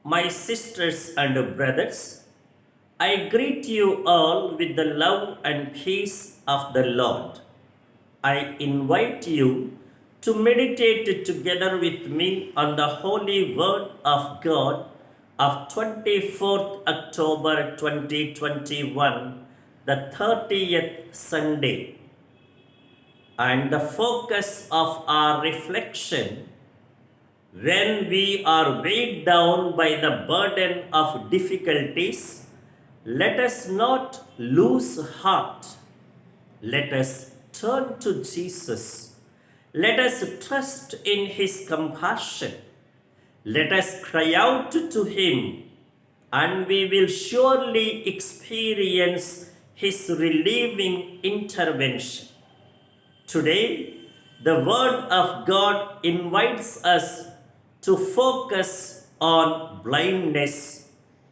My sisters and brothers, I greet you all with the love and peace of the Lord. I invite you to meditate together with me on the Holy Word of God of 24th October 2021, the 30th Sunday. And the focus of our reflection: when we are weighed down by the burden of difficulties, let us not lose heart. Let us turn to Jesus. Let us trust in His compassion. Let us cry out to Him, and we will surely experience His relieving intervention. Today, the Word of God invites us to focus on blindness,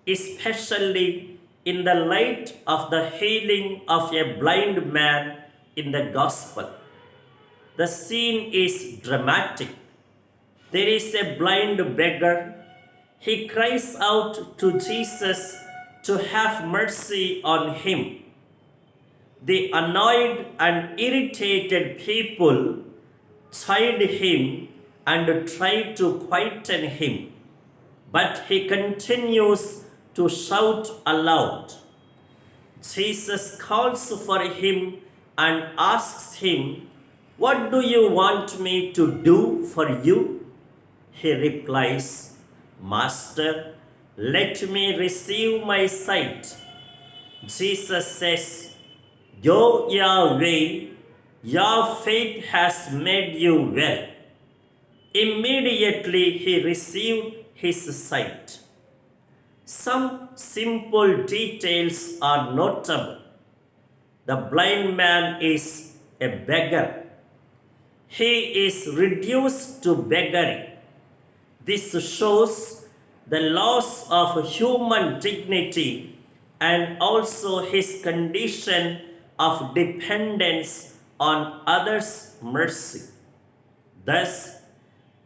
especially in the light of the healing of a blind man in the Gospel. The scene is dramatic. There is a blind beggar. He cries out to Jesus to have mercy on him. The annoyed and irritated people chide him and try to quieten him, but he continues to shout aloud. Jesus calls for him and asks him, "What do you want me to do for you?" He replies, "Master, let me receive my sight." Jesus says, "Go your way, your faith has made you well." Immediately he received his sight. Some simple details are notable. The blind man is a beggar. He is reduced to beggary. This shows the loss of human dignity and also his condition of dependence on others' mercy. Thus,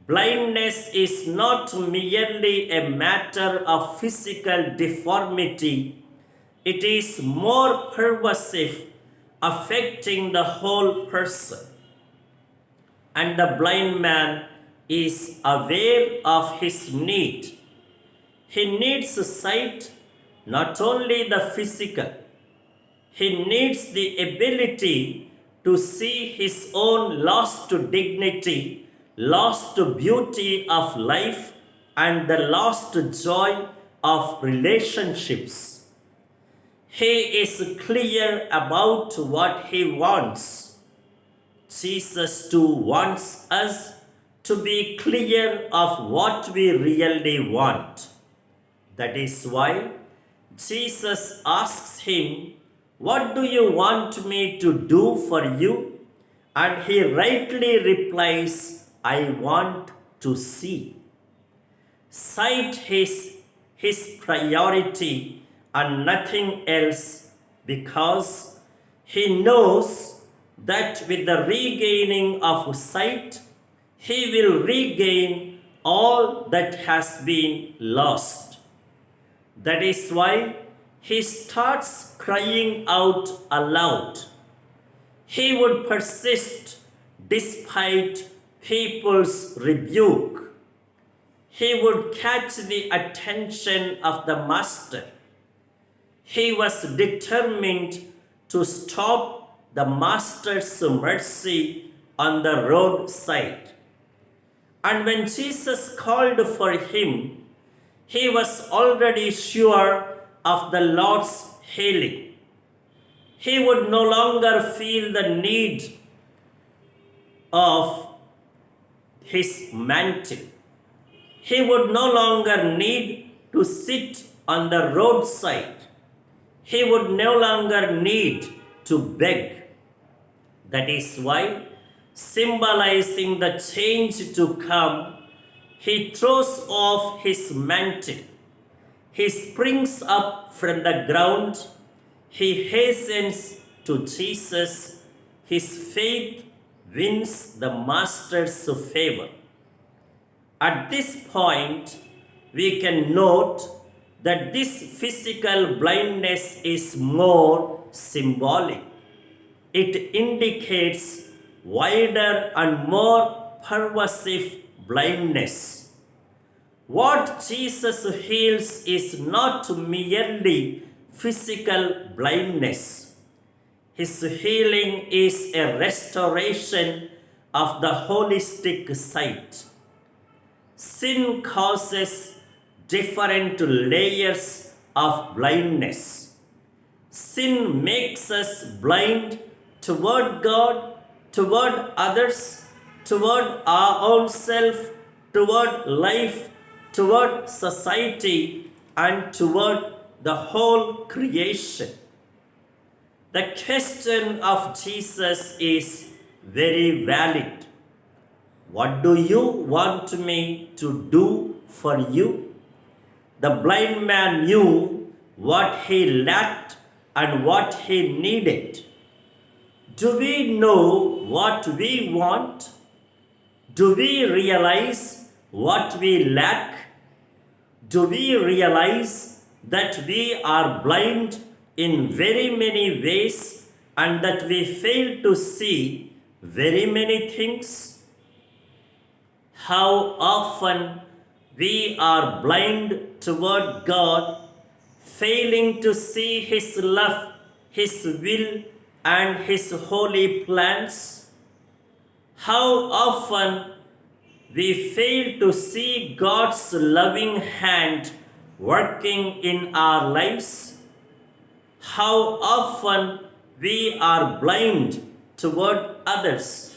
blindness is not merely a matter of physical deformity, it is more pervasive, affecting the whole person. And the blind man is aware of his need. He needs sight, not only the physical. He needs the ability to see his own lost dignity, lost beauty of life, and the lost joy of relationships. He is clear about what he wants. Jesus too wants us to be clear of what we really want. That is why Jesus asks him, "What do you want me to do for you?" And he rightly replies, "I want to see." Sight is his priority and nothing else, because he knows that with the regaining of sight, he will regain all that has been lost. That is why he starts crying out aloud. He would persist despite people's rebuke. He would catch the attention of the master. He was determined to stop the master's mercy on the roadside. And when Jesus called for him, he was already sure of the Lord's healing. He would no longer feel the need of his mantle. He would no longer need to sit on the roadside. He would no longer need to beg. That is why, symbolizing the change to come, he throws off his mantle. He springs up from the ground. He hastens to Jesus. His faith wins the master's favor. At this point, we can note that this physical blindness is more symbolic. It indicates wider and more pervasive blindness. What Jesus heals is not merely physical blindness. His healing is a restoration of the holistic sight. Sin causes different layers of blindness. Sin makes us blind toward God, toward others, toward our own self, toward life, toward society, and toward the whole creation. The question of Jesus is very valid. What do you want me to do for you? The blind man knew what he lacked and what he needed. Do we know what we want? Do we realize what we lack? Do we realize that we are blind in very many ways and that we fail to see very many things? How often we are blind toward God, failing to see His love, His will, and His holy plans? How often we fail to see God's loving hand working in our lives? How often we are blind toward others,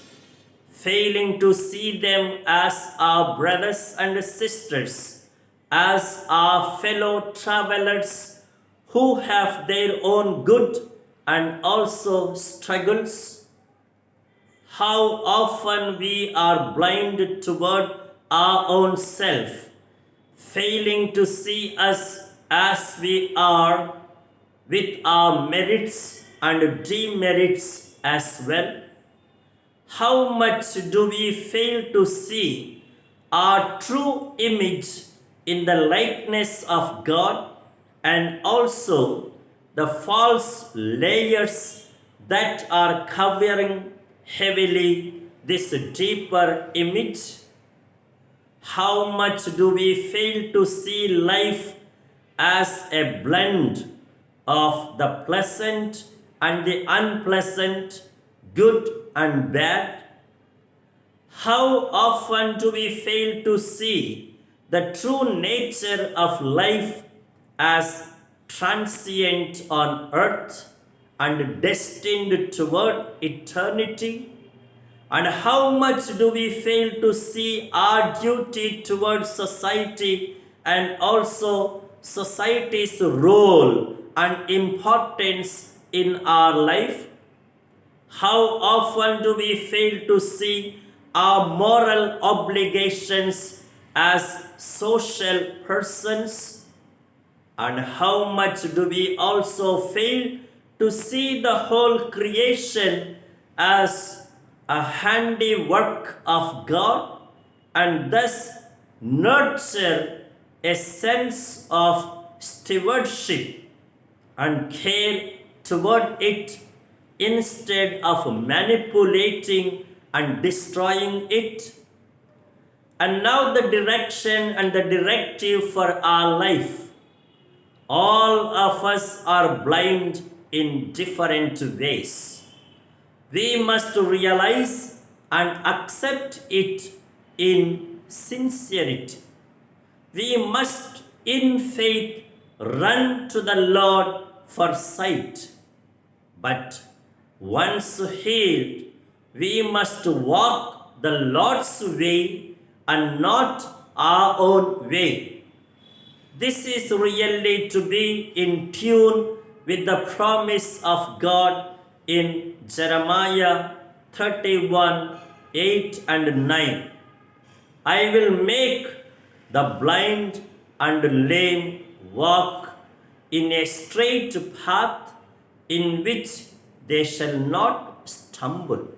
failing to see them as our brothers and sisters, as our fellow travelers who have their own good and also struggles? How often we are blind toward our own self, failing to see us as we are, with our merits and demerits as well? How much do we fail to see our true image in the likeness of God, and also the false layers that are covering heavily this deeper image? How much do we fail to see life as a blend of the pleasant and the unpleasant, good and bad? How often do we fail to see the true nature of life as transient on earth and destined toward eternity? And how much do we fail to see our duty towards society and also society's role and importance in our life? How often do we fail to see our moral obligations as social persons? And how much do we also fail to see the whole creation as a handiwork of God, and thus nurture a sense of stewardship and care toward it, instead of manipulating and destroying it? And now the direction and the directive for our life. All of us are blind in different ways. We must realize and accept it in sincerity. We must in faith run to the Lord for sight. But once healed, we must walk the Lord's way and not our own way. This is really to be in tune with the promise of God in Jeremiah 31, 8 and 9. I will make the blind and lame walk in a straight path in which they shall not stumble.